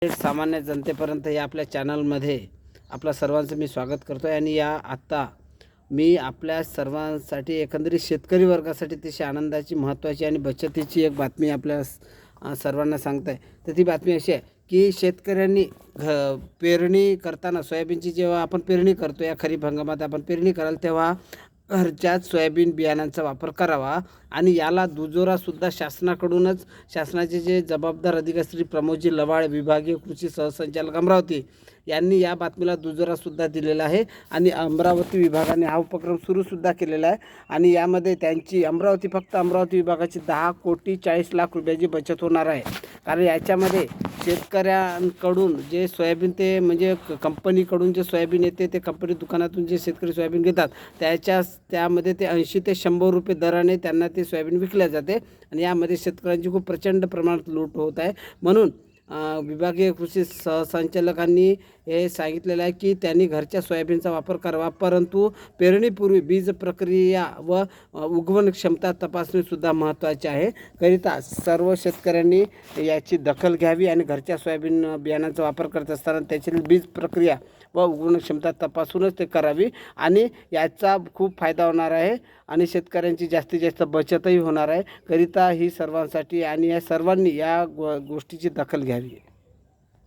सामान्य जनतेपर्यंत या आपल्या चॅनलमध्ये आपल्या सर्वांचं मी स्वागत करतो आहे। आणि आता मी आपल्या सर्वांसाठी एकंदरीत शेतकरी वर्गासाठी अतिशय आनंदाची, महत्त्वाची आणि बचतीची एक बातमी आपल्या सर्वांना सांगते। तर ती बातमी अशी आहे की शेतकऱ्यांनी पेरणी करताना सोयाबीनची जेव्हा आपण पेरणी करतो, या खरीप हंगामात आपण पेरणी कराल तेव्हा घरच्याच सोयाबीन बियाणांचा वापर करावा। आणि याला दुजोरासुद्धा शासनाचे जे जबाबदार अधिकारी श्री प्रमोदजी लवाळ, विभागीय कृषी सहसंचालक अमरावती यांनी या बातमीला दुजोरासुद्धा दिलेला आहे। आणि अमरावती विभागाने हा उपक्रम सुरूसुद्धा केलेला आहे। आणि यामध्ये त्यांची फक्त अमरावती विभागाची 10,40,00,00,000 रुपयाची बचत होणार आहे। कारण याच्यामध्ये शेतकऱ्यांकडून जे सोयाबीन ते म्हणजे कंपनीकडून जे सोयाबीन येते, ते कंपनी दुकानातून जे शेतकरी सोयाबीन घेतात त्यामध्ये ते 80 ते 100 रुपये दराने त्यांना ते सोयाबीन विकल्या जाते। आणि यामध्ये शेतकऱ्यांची खूप प्रचंड प्रमाणात लूट होत आहे। म्हणून विभागीय कृषी सहसंचालकांनी हे सांगितलेलं आहे की त्यांनी घरच्या सोयाबीनचा वापर करावा, परंतु पेरणीपूर्वी बीज प्रक्रिया व उगवण क्षमता तपासणीसुद्धा महत्त्वाची आहे। करिता सर्व शेतकऱ्यांनी याची दखल घ्यावी आणि घरच्या सोयाबीन बियाणांचा वापर करत असताना त्याची बीज प्रक्रिया व उगवण क्षमता तपासूनच ते करावी। आणि याचा खूप फायदा होणार आहे आणि शेतकऱ्यांची जास्तीत जास्त बचतही होणार आहे। करिता ही सर्वांसाठी आणि या सर्वांनी या गोष्टीची दखल घ्यावी।